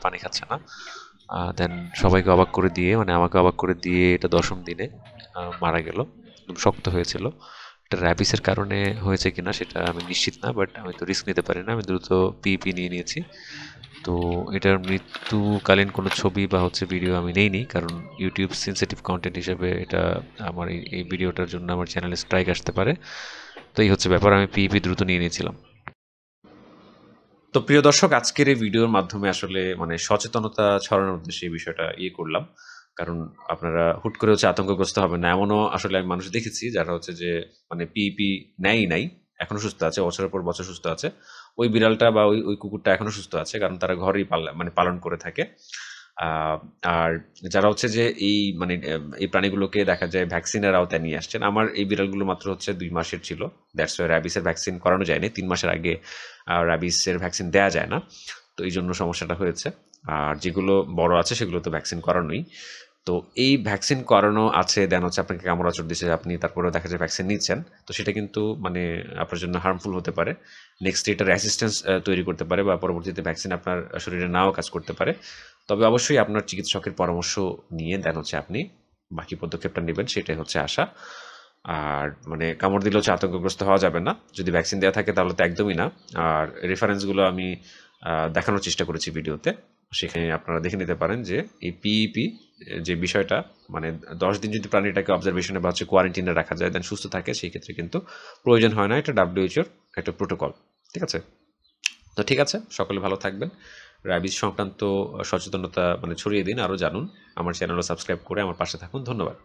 পানি খাচ্ছে না। দেন সবাইকে অবাক করে দিয়ে, মানে আমাকে অবাক করে দিয়ে, এটা 10ম দিনে মারা গেল। একদম শক্ত হয়েছিল। এটা র্যাবিসের কারণে হয়েছে কিনা সেটা আমি নিশ্চিত না, বাট আমি তো রিস্ক নিতে পারি না, আমি দ্রুত পিইপি নিয়ে নিয়েছি। তো এটার মৃত্যুকালীন কোনো ছবি বা ভিডিও আমি নেইনি, কারণ ইউটিউব সেন্সিটিভ কন্টেন্ট হিসেবে এটা আমার এই ভিডিওটার জন্য আমার চ্যানেলে স্ট্রাইক আসতে পারে। তো এই হচ্ছে ব্যাপার, আমি পিইপি দ্রুত নিয়ে নিয়েছিলাম। তো প্রিয় দর্শক, আজকের এই ভিডিওর মাধ্যমে আসলে মানে সচেতনতা ছড়ানোর উদ্দেশ্যে এই বিষয়টা করলাম। কারণ আপনারা হুট করে আতঙ্কগ্রস্ত হবেন না। এমনও আসলে আমি মানুষ দেখেছি যারা যে মানে পিইপি নেয়ই নাই, এখনো সুস্থ আছে, বছরের পর বছর সুস্থ আছে। ওই বিড়ালটা বা ওই কুকুরটা এখনো সুস্থ আছে, কারণ তারা ঘরেই মানে পালন করে থাকে। আর যারা যে মানে এই প্রাণীগুলোকে দেখা যায় ভ্যাকসিনের আওতায় নিয়ে আসছেন। আমার এই বিড়ালগুলো মাত্র 2 মাসের ছিল। দ্যাটস ওয়াই র্যাবিসের ভ্যাকসিন করানো যায়নি। 3 মাসের আগে র্যাবিসের ভ্যাকসিন দেয়া যায় না। তো এই জন্য সমস্যাটা হয়েছে। আর যেগুলো বড় আছে সেগুলো তো ভ্যাকসিন করানোই। তো এই ভ্যাকসিন করানো আছে, দেন আপনাকে কামড়াচড় দিচ্ছে, আপনি তারপরেও দেখা যায় ভ্যাকসিন নিচ্ছেন। তো সেটা কিন্তু মানে আপনার জন্য হার্মফুল হতে পারে। নেক্সট এটার রেসিস্ট্যান্স তৈরি করতে পারে, বা পরবর্তীতে ভ্যাকসিন আপনার শরীরে নাও কাজ করতে পারে। তবে অবশ্যই আপনার চিকিৎসকের পরামর্শ নিয়ে দেন আপনি বাকি পদক্ষেপটা নেবেন, সেটাই আশা। আর মানে কামড় দিলে আতঙ্কগ্রস্ত হওয়া যাবে না। যদি ভ্যাকসিন দেওয়া থাকে তাহলে তো একদমই না। আর রেফারেন্সগুলো আমি দেখানোর চেষ্টা করেছি ভিডিওতে। সেখানে আপনারা দেখে নিতে পারেন যে এই পিইপি যে বিষয়টা, মানে 10 দিন যদি প্রাণীটাকে অবজারভেশনে বা কোয়ারেন্টিনে রাখা যায়, দেন সুস্থ থাকে, সেই ক্ষেত্রে কিন্তু প্রয়োজন হয় না। এটা WHO-র একটা প্রোটোকল। ঠিক আছে? তো ঠিক আছে, সকলে ভালো থাকবেন। র্যাবিস সংক্রান্ত সচেতনতা মানে ছড়িয়ে দিন, আরও জানুন। আমার চ্যানেলও সাবস্ক্রাইব করে আমার পাশে থাকুন। ধন্যবাদ।